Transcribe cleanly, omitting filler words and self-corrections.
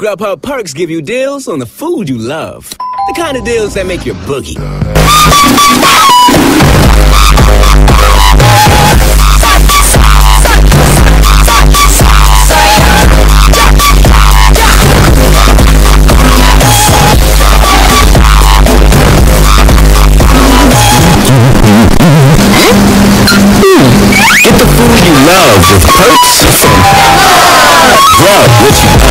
Grubhub perks give you deals on the food you love. The kind of deals that make your boogie. Get the food you love with perks from Grub, which you